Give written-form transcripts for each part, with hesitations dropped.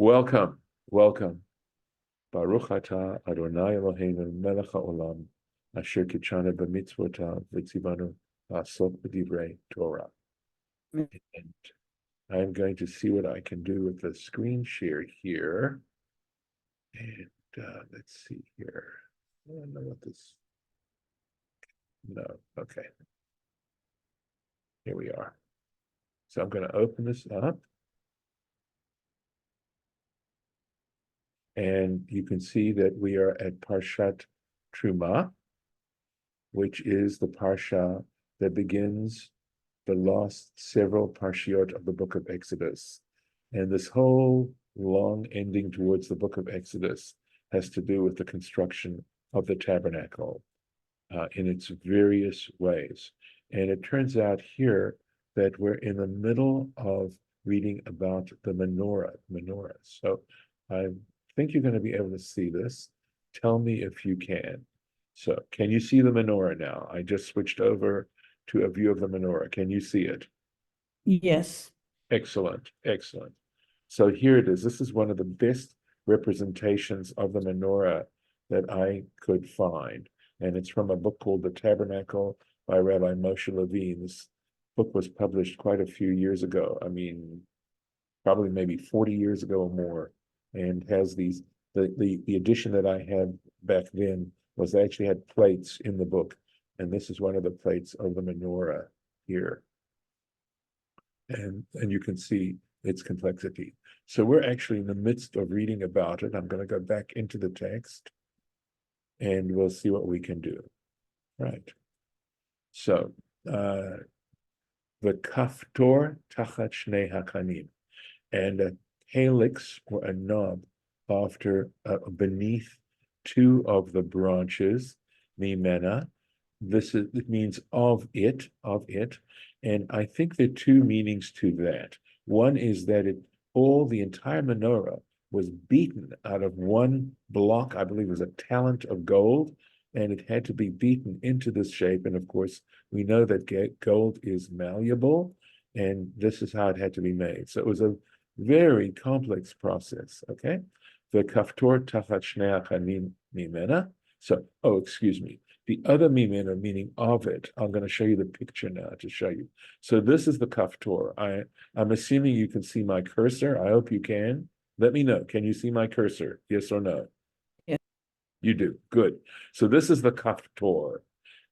Welcome, welcome. Baruch atah Adonai Eloheinu melech haolam asher kitshanu b'mitzvotav v'tzivanu la'asot b'divrei Torah. And I'm going to see what I can do with the screen share here. And let's see here. I don't know what this. No, okay. Here we are. So I'm going to open this up. And you can see that we are at Parshat Truma, which is the Parsha that begins the last several Parshiot of the book of Exodus. And this whole long ending towards the book of Exodus has to do with the construction of the tabernacle in its various ways. And it turns out here that we're in the middle of reading about the menorah. So I think you're going to be able to see this. Tell me if you can. So can you see the menorah now? I just switched over to a view of the menorah. Can you see it? Yes. Excellent, excellent. So here it is. This is one of the best representations of the menorah that I could find. And it's from a book called The Tabernacle by Rabbi Moshe Levine. This book was published quite a few years ago. I mean, probably maybe 40 years ago or more, and has these, the edition that I had back then was they actually had plates in the book. And this is one of the plates of the menorah here. And you can see its complexity. So we're actually in the midst of reading about it. I'm going to go back into the text and we'll see what we can do. Right. So the kaftor tachat shnei hakanim, and a helix or a knob after beneath two of the branches, mimena. It means of it, and I think there are two meanings to that. One is that the entire menorah was beaten out of one block, I believe it was a talent of gold, and it had to be beaten into this shape. And of course, we know that gold is malleable, and this is how it had to be made. So it was a very complex process, okay? The kaftor tachat shnei hakanim mimena. So, excuse me. The other mimena, meaning of it, I'm going to show you the picture now to show you. So this is the kaftor. I'm assuming you can see my cursor. I hope you can. Let me know. Can you see my cursor? Yes or no? Yeah. You do. Good. So this is the kaftor.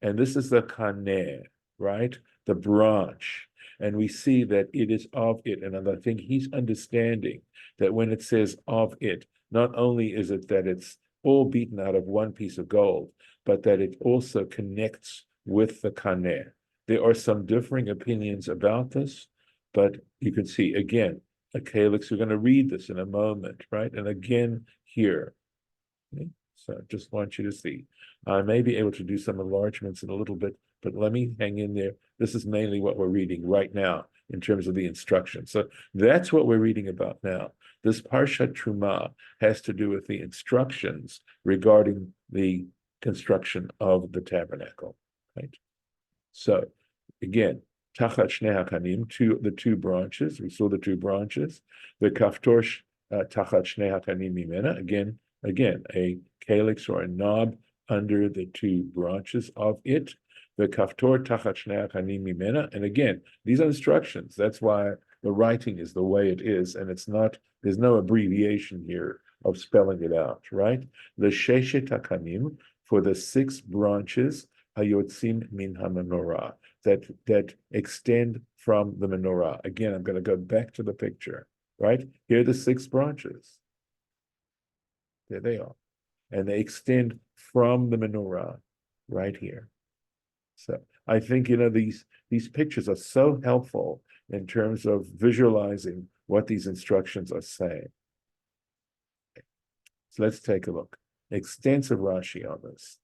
And this is the kaneh, right? The branch. And we see that it is of it. And I think he's understanding that when it says of it, not only is it that it's all beaten out of one piece of gold, but that it also connects with the kaneh. There are some differing opinions about this, but you can see, again, a calyx, we're going to read this in a moment, right? And again, here. Okay? So I just want you to see. I may be able to do some enlargements in a little bit, but let me hang in there. This is mainly what we're reading right now in terms of the instructions. So that's what we're reading about now. This Parsha Truma has to do with the instructions regarding the construction of the tabernacle, right? So again, tachat shnei hakanim, the two branches. We saw the two branches. The kaftor tachat shnei hakanim mimena. Again, a calyx or a knob under the two branches of it. The kaftor tachat shnei hakanim mimena. And again, these are instructions. That's why the writing is the way it is, and there's no abbreviation here of spelling it out, right? The sheshet hakanim, for the 6 branches, hayotzim min ha-menorah, that extend from the menorah. Again, I'm going to go back to the picture, right? Here are the 6 branches. There they are. And they extend from the menorah right here. So I think, these pictures are so helpful in terms of visualizing what these instructions are saying. So let's take a look. Extensive Rashi on this.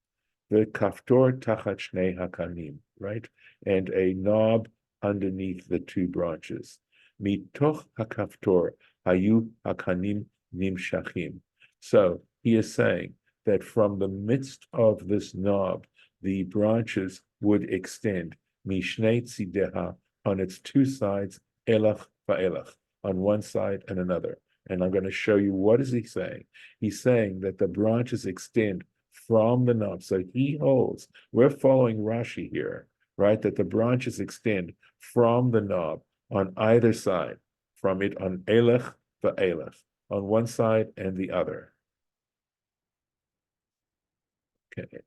The kaftor tachat shnei hakanim, right? And a knob underneath the 2 branches. Mitoch hakaftor hayu hakanim nimshachim. So he is saying that from the midst of this knob, the branches would extend mishnei tzideha, on its 2 sides, elach va'elach, on one side and another. And I'm going to show you what is he saying. He's saying that the branches extend from the knob. So he holds, we're following Rashi here, right? That the branches extend from the knob on either side, from it on Elech va'elech, on one side and the other. Okay.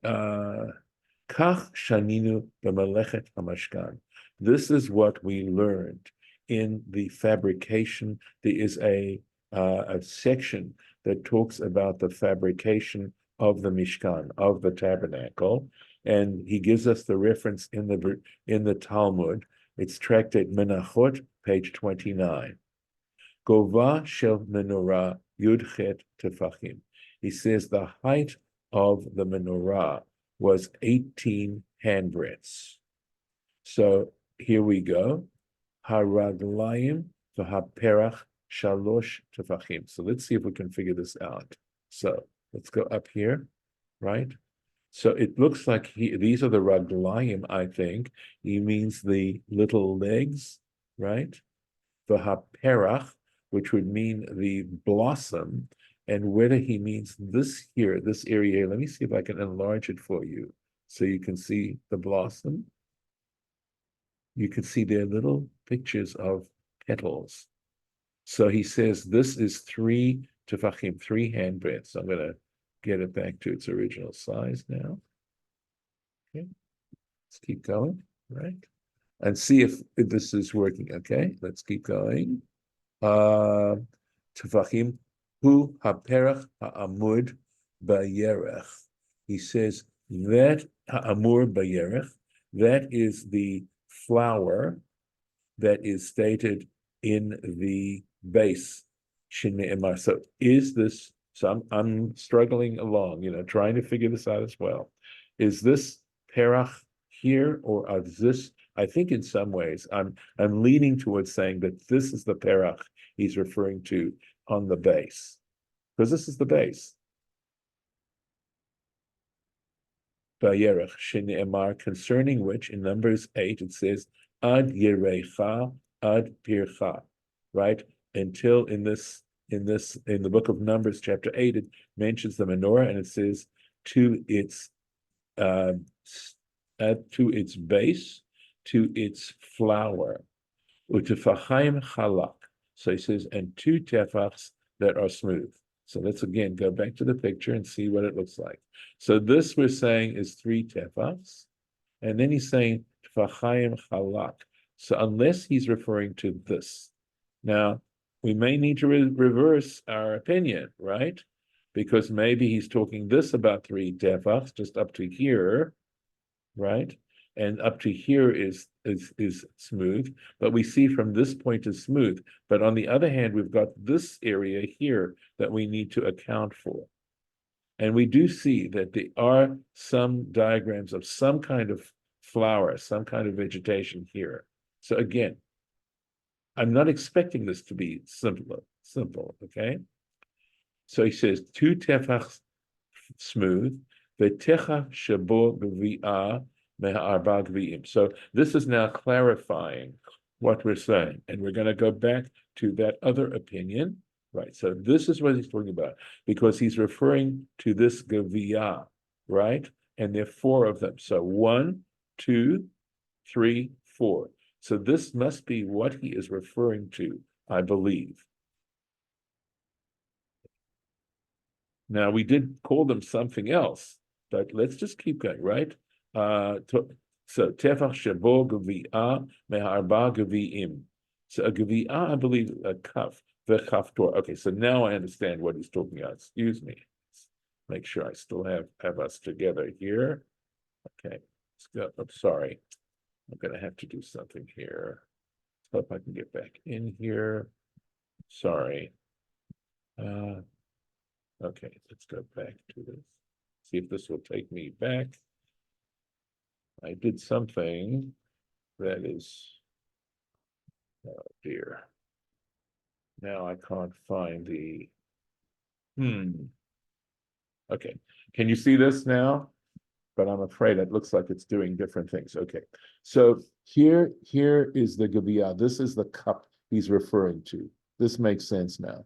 Kach shaninu b'melechet hamashkan. This is what we learned in the fabrication. There is a section that talks about the fabrication of the Mishkan, of the tabernacle, and he gives us the reference in the Talmud. It's tractate Menachot, page 29. Gova shel menorah yudchet tefachim. He says the height of the menorah was 18 handbreadths. So here we go. Haraglayim v'haperach shalosh tefachim. So let's see if we can figure this out. So let's go up here, right? So it looks like these are the raglayim, I think. He means the little legs, right? V'haperach, which would mean the blossom, and whether he means this here, this area here. Let me see if I can enlarge it for you so you can see the blossom. You can see their little pictures of petals. So he says this is 3 tefachim, 3 handbreadths. I'm going to get it back to its original size now. Okay, let's keep going, right? And see if this is working. Okay, let's keep going. Tefachim hu haperach ha'amud bayerech. He says that ha'amur bayerech, that is the flower that is stated in the base. So is this, so I'm struggling along, trying to figure this out as well. Is this perach here, or is this, I think in some ways, I'm leaning towards saying that this is the perach he's referring to on the base, because this is the base. Bayerech shene'emar, concerning which in Numbers 8 it says ad yerecha ad pircha, right? Until in the book of Numbers, chapter 8, it mentions the menorah and it says to its base, to its flower, utefachaim chalak. So he says, and 2 tefachs that are smooth. So let's again go back to the picture and see what it looks like. So this we're saying is 3 tefachs, and then he's saying tefachayim chalak. So unless he's referring to this, now we may need to reverse our opinion, right? Because maybe he's talking this about 3 tefachs, just up to here, right? And up to here is smooth, but we see from this point is smooth. But on the other hand, we've got this area here that we need to account for. And we do see that there are some diagrams of some kind of flower, some kind of vegetation here. So again, I'm not expecting this to be simple, okay? So he says 2 tefachs smooth, v'techa shabo gvi'ah me'arba gvi'im. So this is now clarifying what we're saying, and we're going to go back to that other opinion, right? So this is what he's talking about, because he's referring to this gvi'ah, right? And there are 4 of them. So 1, 2, 3, 4. So this must be what he is referring to, I believe. Now, we did call them something else, but let's just keep going, right? So, tefach shabo gvi'ah me'arba gvi'im. So a gvi'ah, I believe, a kaf, v'chaftor. Okay, so now I understand what he's talking about. Excuse me. Make sure I still have us together here. Okay, let's go. I'm sorry. I'm going to have to do something here. Hope I can get back in here. Sorry. Okay, let's go back to this. See if this will take me back. I did something that is, oh dear. Now I can't find the, Okay, can you see this now? But I'm afraid it looks like it's doing different things. Okay, so here is the Gebiah. This is the cup he's referring to. This makes sense now.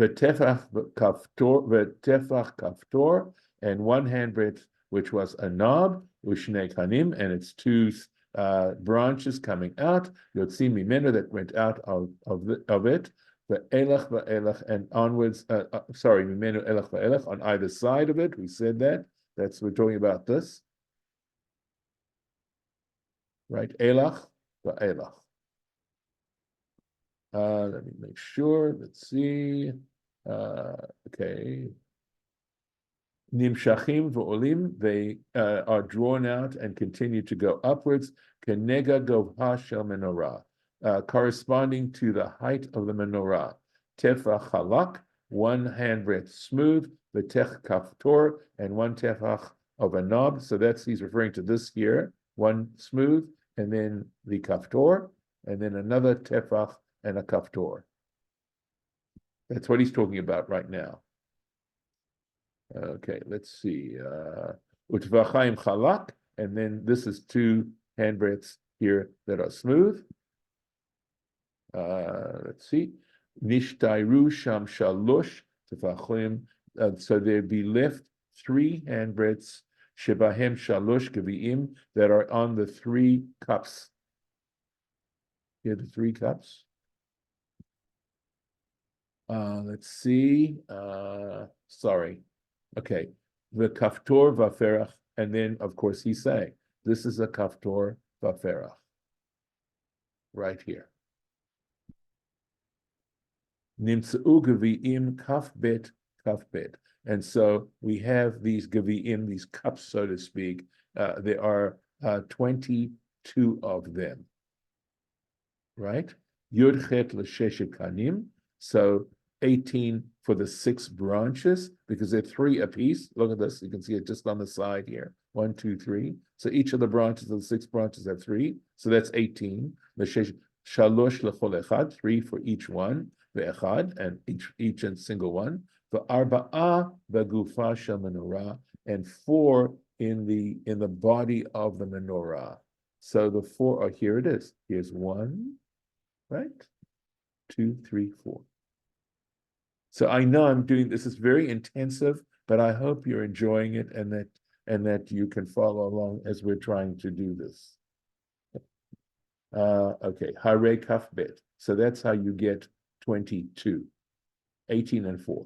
V'tefach kaftor, and one handbreadth, which was a knob, u'shnei kanim, and its two branches coming out, yotzim mimenu, that went out of it, v'elach, and onwards, mimenu elach on either side of it. We said that. We're talking about this. Right, elach, v'elach. Let me make sure. Let's see. Okay. Nimshachim v'olim, they are drawn out and continue to go upwards. Kenega govha shel menorah, corresponding to the height of the menorah. Tefach halak, one handbreadth smooth. V'tech kaftor, and one tefach of a knob. So he's referring to this here. One smooth, and then the kaftor, and then another tefach and a kaftor. That's what he's talking about right now. Okay, let's see. Utvachayim chalak, and then this is two handbreadths here that are smooth. Let's see. Nishtairu sham shalosh tefachim. So there'd be left three handbreadths, shebahem shalosh geviim, that are on the three cups. Here, the three cups. Let's see. Sorry. Okay. The kaftor vaferach, and then of course he's saying this is a kaftor vaferach. Right here. Nimtzeu geviim kafbet kafbet. And so we have these geviim, these cups, so to speak. There are 22 of them. Right? Yud chet l'sheshet kanim. So 18 for the 6 branches, because they're 3 apiece. Look at this, you can see it just on the side here. 1, 2, 3. So each of the branches of the 6 branches have 3. So that's 18. Shalosh lechol echad, 3 for each one. Ve'echad, and each and single one. Ve'arba'a begufa shel menorah, and 4 in the body of the menorah. So the 4 are, here it is. Here's 1, right? 2, 3, 4. So I know I'm doing this is very intensive, but I hope you're enjoying it and that you can follow along as we're trying to do this. Okay, Hare Kafbet. So that's how you get 22, 18 and 4.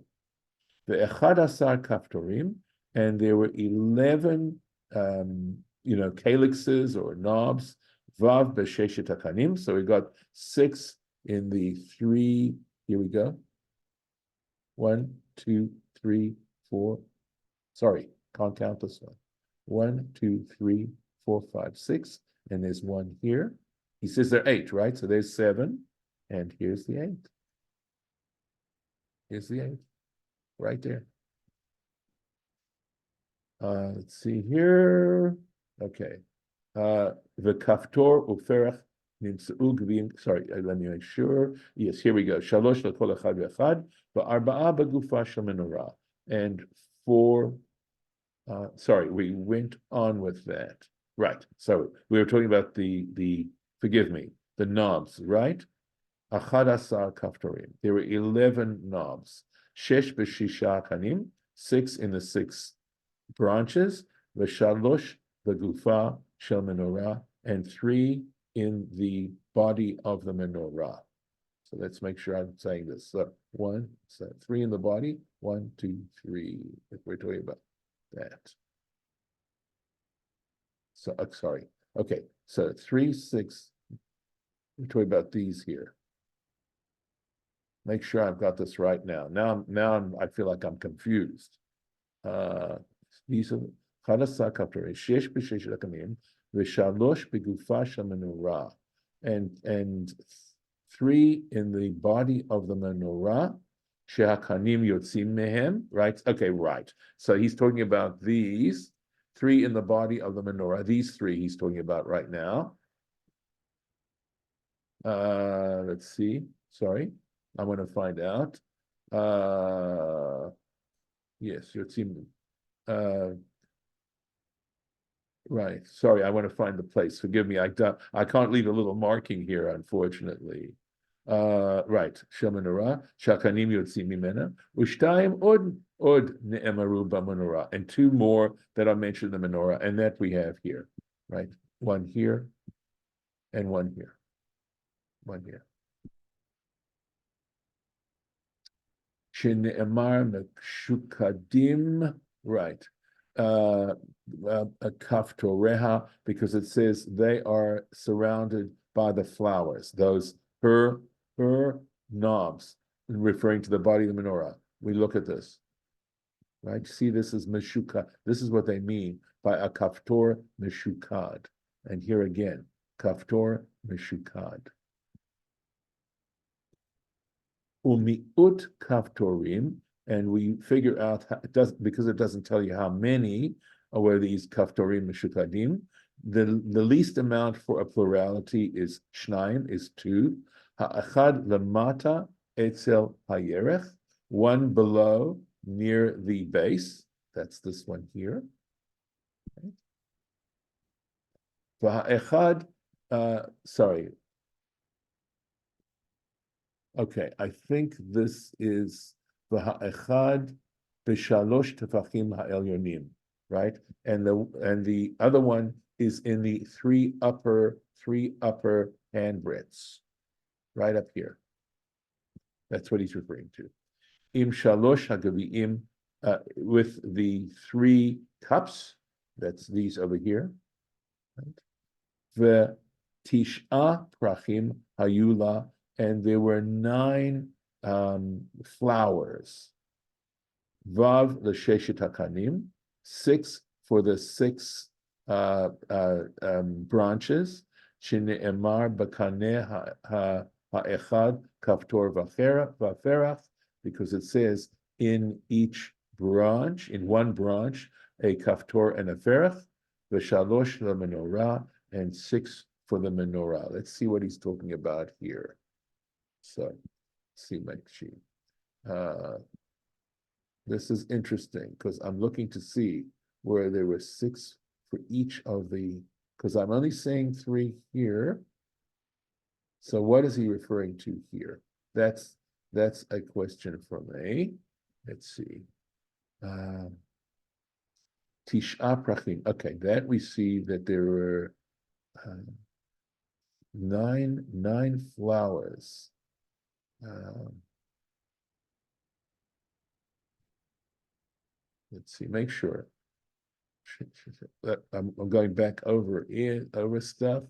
The Echad Asar Kaftorim, and there were 11 calyxes or knobs, Vav B'Sheshet Hakanim. So we got 6 in the 3, here we go. 1, 2, 3, 4. Sorry, can't count this one. 1, 2, 3, 4, 5, 6. And there's 1 here. He says there are 8, right? So there's 7. And here's the 8. Here's the 8. Right there. Let's see here. Okay. The kaftor uferach. Sorry, let me make sure. Yes, here we go. Shalosh lekol echad ve'echad, va'arba'a begufa shel menorah, and 4. Sorry, we went on with that. Right. So we were talking about the forgive me, the knobs, right? Achad asar kaftorim. There were 11 knobs. Shesh b'shisha kanim, 6 in the 6 branches. V'shalosh begufa shel menorah, and 3 in the body of the menorah. So let's make sure I'm saying this. So 3 in the body, 1, 2, 3, if we're talking about that. So, sorry. Okay, so 3, 6, we're talking about these here. Make sure I've got this right now. Now I feel like I'm confused. These are Chadasa Kaptore, Shesh B'Shesh Rakamim, V'Shalosh B'Gufa Shel Menorah, and 3 in the body of the menorah. Shehakanim Yotzim Mehem, right? Okay, right. So he's talking about these 3 in the body of the menorah. These 3 he's talking about right now. Let's see. Sorry, I want to find out. Yes, Yotzim. Right. Sorry, I want to find the place. Forgive me. I can't leave a little marking here, unfortunately. right, shel menorah, shakanim yotzim mimena, u'shtayim od ne'emaru b'menorah, and two more that are mentioned in the menorah, and that we have here, right? One here, and one here, one here. Shene'emar mekshukadim, right? A kaftoreha, because it says they are surrounded by the flowers, those her knobs, referring to the body of the menorah. We look at this, right? See, this is meshuka. This is what they mean by a kaftor meshukad. And here again, kaftor meshukad. Umiut kaftorim, and we figure out how, because it doesn't tell you how many were these kaftorim meshukadim. The least amount for a plurality is shnayim, is two. Ha'achad lamata etzel hayerech, one below near the base. That's this one here. V'ha'echad, sorry. Okay, I think this is v'ha'echad b'shalosh tefachim ha'elyonim, right? And the other one is in the three upper handbreadths, right up here. That's what he's referring to. Im shalosh hagaviim, with the three cups. That's these over here. Right? The tisha prachim hayula, and there were 9 flowers. Vav l'sheshet hakanim, 6 for the 6 branches. Shene'emar b'kaneh ha'echad kaftor v'ferach, because it says in each branch, in one branch, a kaftor and a ferach, v'shalosh l'menorah, and 6 for the menorah. Let's see what he's talking about here. So, see my sheet. This is interesting because I'm looking to see where there were 6 for each of the, because I'm only saying 3 here. So what is he referring to here? That's a question for me. Let's see. Tisha prachim. Okay, that we see that there were 9 flowers. Let's see, make sure. I'm going back over stuff.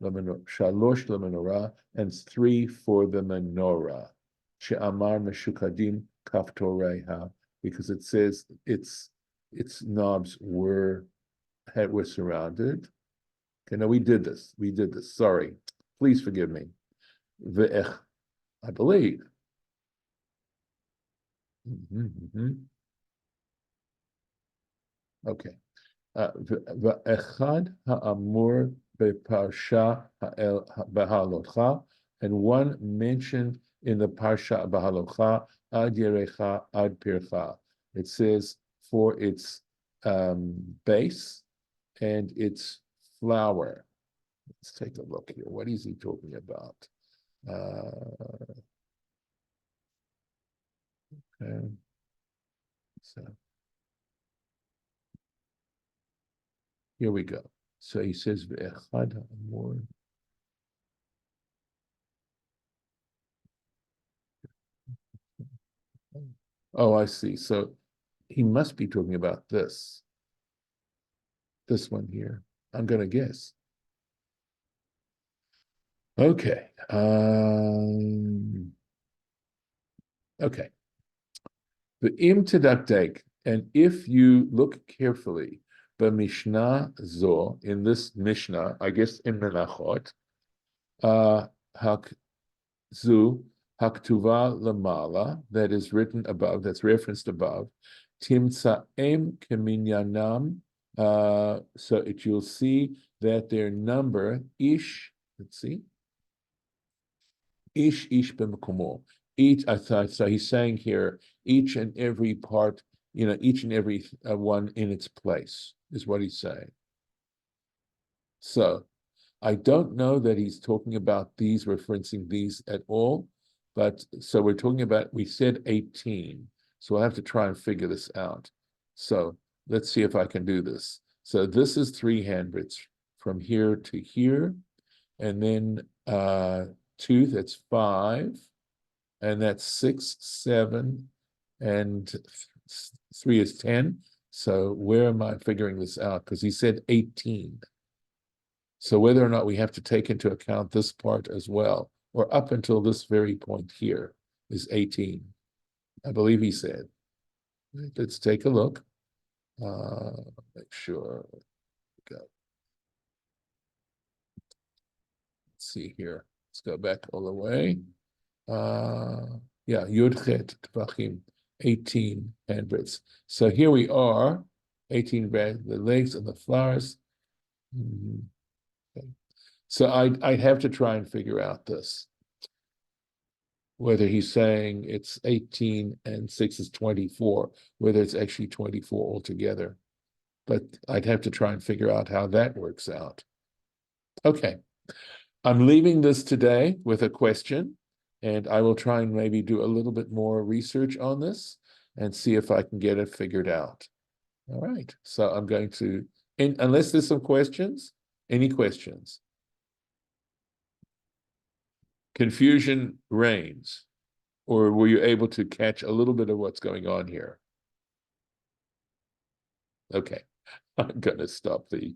Shalosh lemenorah, and 3 for the menorah. She'amar meshukadim kaftoreha, because it says its knobs were surrounded. Okay, no, we did this. Sorry, please forgive me. Ve'ech, I believe. Okay. Ve'echad ha'amur beParsha Behalocha, and one mentioned in the Parsha Behalocha, ad yerecha ad pircha. It says for its base and its flower. Let's take a look here. What is he talking about? Okay. So here we go. So he says ve'echad ha'amur. Oh, I see. So he must be talking about this one here. I'm going to guess. Okay. Okay. The im tedaktek, and if you look carefully, the Mishnah zo, in this Mishnah, I guess in Menachot, hak zu haktuva lamala, that is written above, that's referenced above, timtsaem keminyanam, so you'll see that their number, ish, let's see, ish b'mekomo. So he's saying here, each and every part, each and every one in its place, is what he's saying. So, I don't know that he's talking about these, referencing these at all, but so we're talking about, we said 18, so I'll have to try and figure this out. So let's see if I can do this. So this is 3 handbreadths from here to here, and then 2, that's 5, and that's 6, 7, and 3 is 10. So where am I figuring this out? Because he said 18. So whether or not we have to take into account this part as well, or up until this very point here, is 18. I believe he said. Let's take a look. Make sure. Go. Let's see here. Let's go back all the way. Yeah, Yud Chet Tvachim, 18 handbreadths. So here we are, 18 bread, the legs and the flowers. Okay. So I'd have to try and figure out this, whether he's saying it's 18 and 6 is 24, whether it's actually 24 altogether. But I'd have to try and figure out how that works out. Okay, I'm leaving this today with a question, and I will try and maybe do a little bit more research on this and see if I can get it figured out. All right, so I'm going to, unless there's some questions, any questions? Confusion reigns, or were you able to catch a little bit of what's going on here? Okay, I'm going to stop the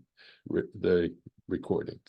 recording.